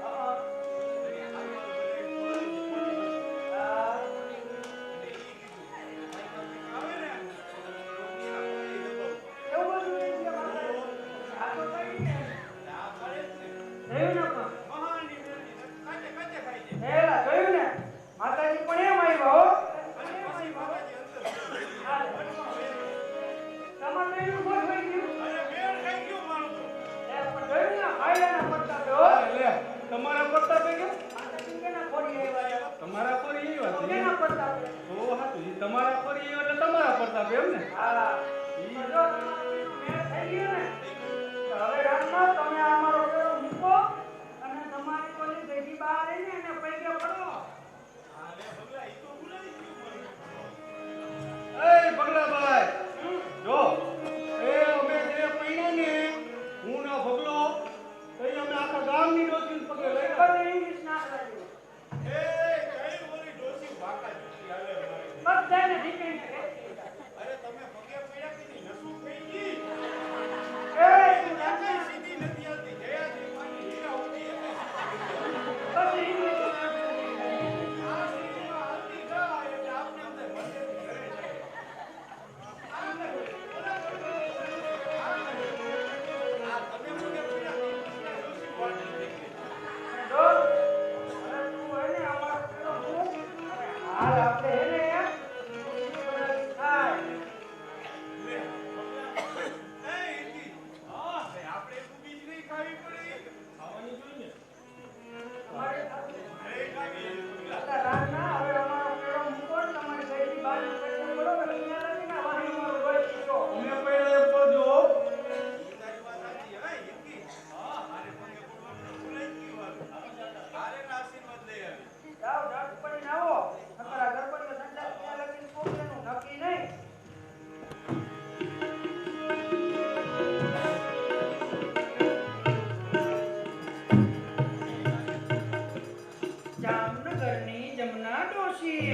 હા. હા. એવું બધું એ છે માતાજી. આ તો કઈ ને. જોયું ને પણ? હેલા, જોયું ને? માતાજી પણ એમ આવ્યા હો. એમ આવ્યા હો. હાલે. તમારે તો એનું ગોઠવાઈ ગયું. એ પણ જોયું ને? ભાઈલાના પ્રતાપે હો. તમારા પ્રતાપે કે માતાજી કેના ખોડી આવ્યા? તમારા પર એ વાત તો છે. કેના પ્રતાપે? ઓ હાતું ઈ તમારા પર એ એટલે તમારા પ્રતાપ એમ ને. હા. તો જો તમારો મેળ થઈ ગયો ને, તો હવે રાતમાં તમે આ મારો ફેરો મૂકો અને તમારી ઓલી ગઈડી બહાર આવીને એને પૈકે પડો. એ પગલાભાઈ, જો એ અમે જે પૈણા ને હું ના ભગલો એ અમે આખા ગામની ડોસીને પગે લઈ ગયા. બધે ઇંગ્લિશ નાખવા જેવું. એ કઈ ઓલી ડોસી વાકા જુટી આવે અમારી. બધાને ઢીકણીને રેતી દીધા. અરે તમે પગે પડ્યા કે નહીં નસું થઈ ગઈ. એ તું જાતે સીધી નથી આવતી. જયાજી માની હીરા ઉડી એટલે બધે ઇંગ્લિશ નાખવા આ સીધીમાં હાલતી જાય એટલે આપણે અંદર મંદિરથી ઘરે જાય. આ તમે પગે પડ્યા કે ડોસી વાટી થઈ ગઈ. જો, હવે તું એને અમારો ફેરો મૂક અને હાલ આપણે એને ખુશી બનાવી થાય. લે, એ ઈતી. હા, આપણે તું બીજ નહીં ખાવી પડે. ખાવાની જોઈએ ને. તમારે ખાવું. અરે ખાવી પગલા. એટલે રાતના હવે અમારો ફેરો મૂકો ને તમારી ગઈડી બાજુ પૈકે પડો ને અહીંયા નથી ને વાહી મારો ગોળ પીશો. અમે પહેલા એમ કરજો. તારી વાત સાચી. હા, ઈતી. હા, હારે પગે પડવાનું ભૂલાઈ ગયું હતું. હારે ના આશીર્વાદ લઈ આવી. જાઓ જાત પડીને આવો નકર આ ગરબડીઓ સંડાસ ત્યાં લગીને પોકેનું નક્કી નહીં. જામનગરની જમના ડોશી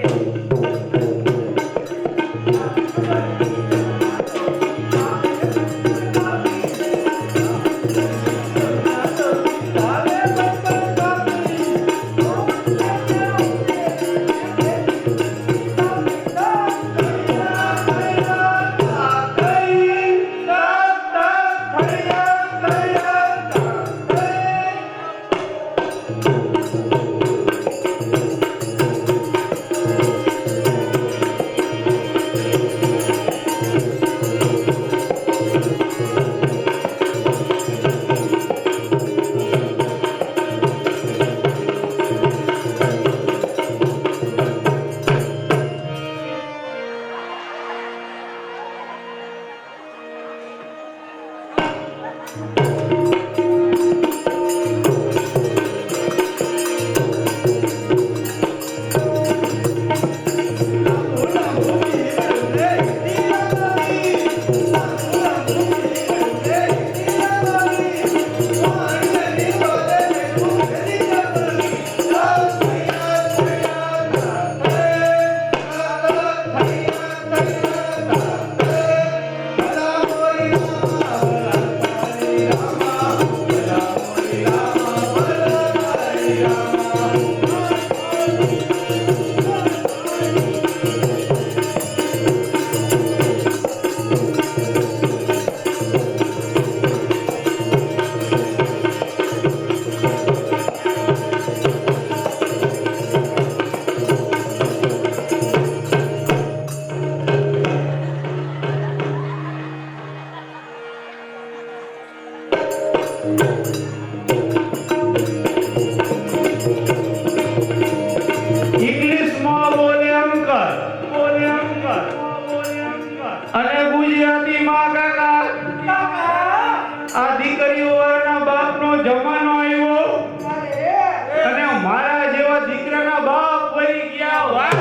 ઇંગ્લિશમાં બોલે અંકલ, બોલે અંકલ, અને ગુજરાતીમાં કાકા. આ દીકરીઓના બાપનો જમાનો આવ્યો અને મારા જેવા દીકરાના બાપ વળી ગયા. વાહ!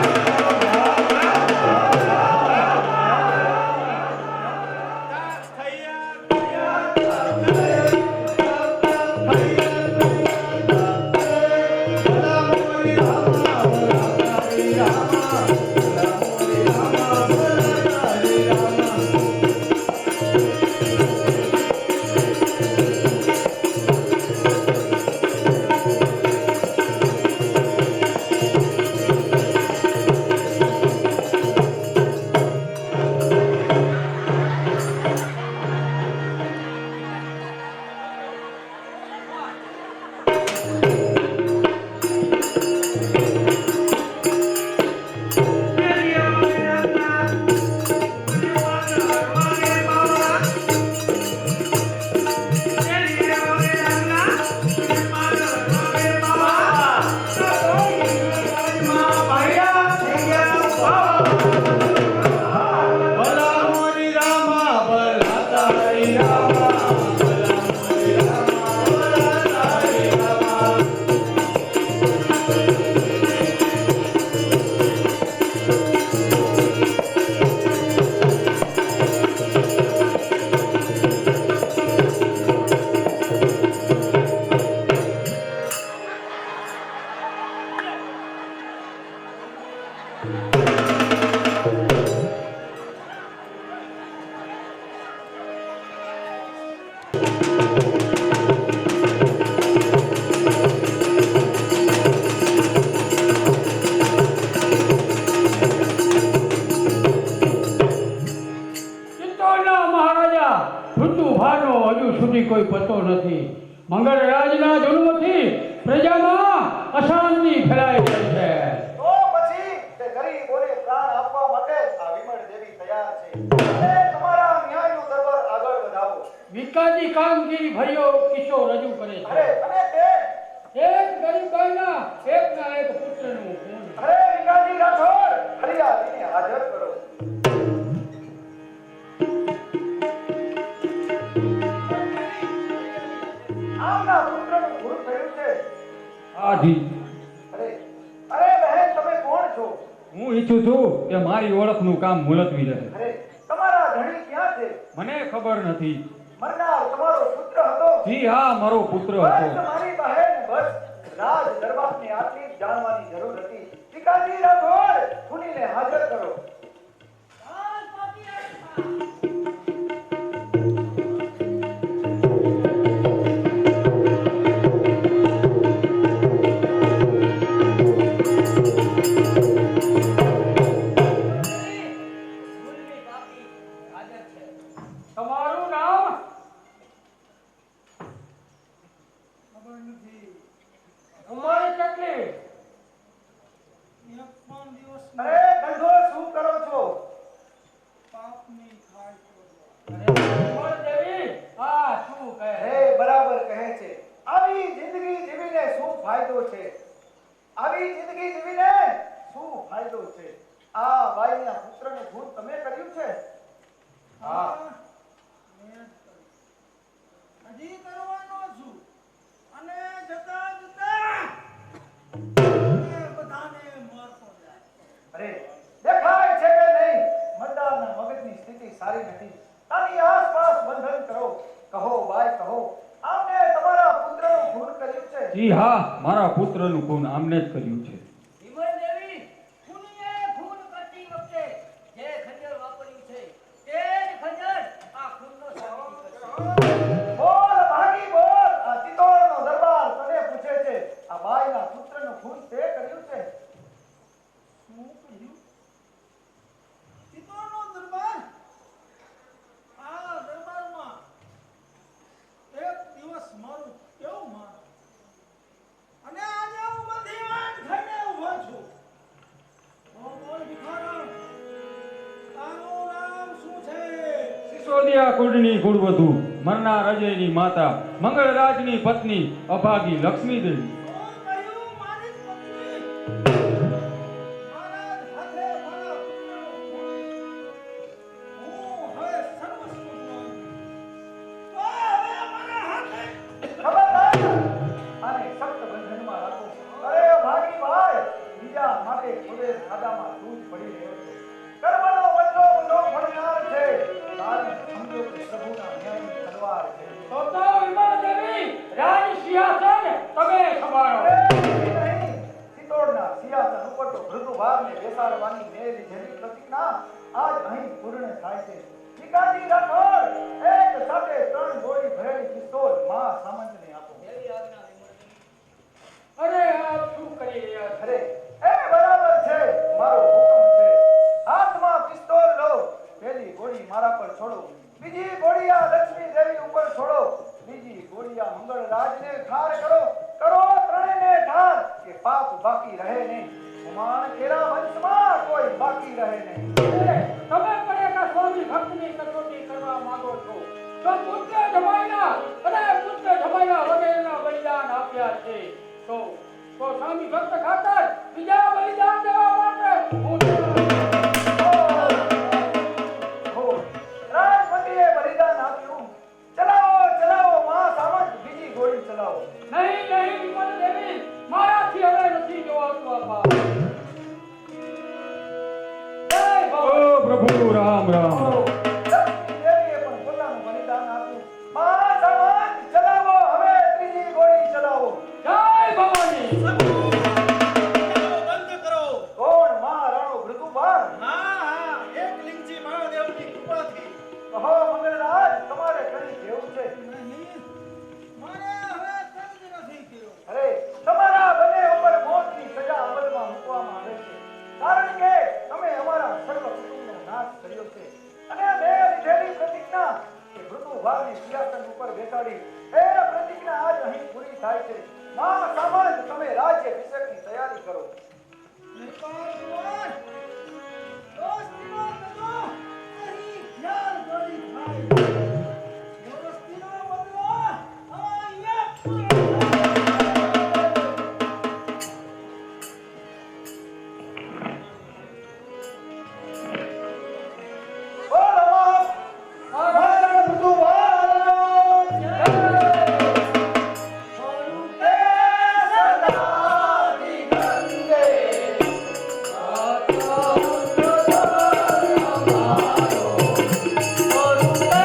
હજુ સુધી કોઈ પતો નથી. મંગળરાજના જન્મથી પ્રજામાં અશાંતિ ફેલાઈ ગઈ છે. તો પછી તે ગરીબોને પ્રાણ આપવા માટે આ વિમળ દેવી તૈયાર છે. અને તમારા ન્યાયનો દરબાર આગળ વધાવો. વિકાસની કામગીરી ભર્યો કિસ્સો રજૂ કરે છે. અરે અને તે એક ગરીબ બાઈના એકના એક પુત્રનું ખૂન. અરે વિકાસજી રાઠોડ ફરિયાદીને હાજર કરો. આપના પુત્રનું ખૂન થયું છે. આજી અરે અરે બહેન તમે કોણ છો? હું ઈચ્છું છું કે મારી ઓળખનું કામ મુલતવી રહે. અરે તમારા ધણી ક્યાં છે? મને ખબર નથી. મરનાર તમારો પુત્ર હતો? જી હા, મારો પુત્ર બસ હતો. મારી બહેન બસ રાજ દરબારની આટલી જ જાણવાની જરૂર હતી. વિકાસજી રાઠોડ ખૂનીને હાજર કરો. તમારું નામ? ઉંમર કેટલી? અરે ગંધો શું કરો છો? ઉંમર દેવી આ શું કહે? અરે બરાબર કહે છે. આવી જિંદગી જીવીને શું ફાયદો છે? આવી જિંદગી જીવીને શું ફાયદો છે? આ બાઈના પુત્રનું ખૂન તમે કર્યું છે? હા. સારી નથી. આની આસપાસ બંધન કરો. કહો બાય કહો, આમને તમારા પુત્રનું ખૂન કર્યું છે. જી હા, મારા પુત્રનું ખૂન આમને જ કર્યું છે. વિમલ દેવી, ખૂનીએ ખૂન કરતી વખતે જે ખંજર વાપર્યું છે તે જ ખંજર આ ખૂનનો સાક્ષી કરશે. બોલ ભાગી બોલ, આ ચિત્તોડનો દરબાર તને પૂછે છે. આ બાઈના પુત્રનું ખૂન તે કર્યું છે. શું કહ્યું? ચિત્તોડનો દરબાર? આ દરબારમાં એક દિવસ મારું કેવું માન, અને આજે હું બધી વાત થઈને ઊભો છું. બોલ ભિખારણ, તારું નામ શું છે? સિસોદિયા કુળની કુળવધુ, મરનાર અજયની માતા, મંગળરાજની પત્ની, અભાગી લક્ષ્મીદેવી. શું કહ્યું? મારી જ પત્ની મારા જ હાથે મારા પુત્રનું ખૂન. હું હવે સર્વસ્વ ગુમાવ્યું. તો હવે મારા હાથે ખબરદાર, આને સખ્ત બંધનમાં રાખો. અરે ભાગી ભાઈ, બીજા માટે ખુદે ખાડામાં દૂધ પડી રહ્યો છે. કર્મનો બદલો ઊંધો પડનાર છે. કારણ સમજો કે પ્રભુના ન્યાયની તલવાર છે. તો વિમલ દેવી, રાજ સિંહાસન તમે સંભાળો. અરે નહીં, ચિત્તોડના સિંહાસન ઉપર તો મૃદુભારને બેસાડવાની મેલી જેવી પ્રતિજ્ઞા આજ અહીં પૂર્ણ થાય છે. ભીખાજી રાઠોડ, એક સાથે 3 ગોળી ભરેલી પિસ્તોલ મા સામંતને આપો. એવી આજ્ઞા વિમલ દેવી. અરે આપ શું કરી રહ્યા છો? અરે એ બરાબર છે, મારો હુકમ છે. હાથમાં પિસ્તોલ લો. પહેલી ગોળી મારા પર છોડો, બીજી ગોળી આ લક્ષ્મી દેવી ઉપર છોડો, બીજી ગોળી આ મંગળરાજને ઠાર કરો. કરો ત્રણેયને ઠાર, કે પાપ બાકી રહે નહીં. હુમાણ કેરા વંશમાં કોઈ બાકી રહે નહીં. અરે, તમે પણ એના સ્વામી ભક્તની કસોટી કરવા માંગો છો. તો પુત્ર જમાઈના વગેરેના બલિદાન આપ્યા છે. તો સ્વામી ભક્ત ખાતર બીજા બલિદાન દેવા માટે હું હો, રાજપતિએ બલિદાન આપ્યું. ચલાવો ચલાવો મા સામંત, બીજી ગોળી ચલાવો. નહીં વિમલ દેવી, મારાથી હવે નથી જોવાતું આ પાપ. જય ઓ ભગવાન. પ્રભુ રામ રામ. લક્ષ્મી દેવીએ પણ પોતાનું બલિદાન આપ્યું. મા સામંત ચલાવો, હવે ત્રીજી ગોળી ચલાવો. જય ભવાની. બંધ કરો. કોણ મા રાણો મૃદુભાર? હા, એક લિંગજી મહાદેવની કૃપાથી. કહો મંગળરાજ, તમારે કઈ કેવું છે? નહીં, મારે હવે કંઈ જ નથી કર્યું. અરે તમારા બંને ઉપર મોતની સજા અમલમાં મૂકવામાં આવે છે. કારણ કે તમે અમારા સર્વ કુટુંબનો નાશ કર્યો છે. અને મેં લીધેલી પ્રતિજ્ઞા કે મૃદુભારની સિંહાસન ઉપર બેસાડી, એ પ્રતિજ્ઞા આજ અહીં પૂરી થાય છે. મા સામંત, તમે રાજ્ય અભિષેકની તૈયારી કરો. નિર્પાલ ભગવાન, દોસ્તીનો બદલો અહીં ખ્યાલ કરી થાય. દોસ્તીનો બદલો અહીંયા પૂરો થાય. બોલ મા મૃદુભાર સ્વરૂપે સદા દિગંતે. સ્વરૂપે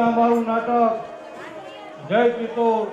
અમારું નાટક જય પિત્તોર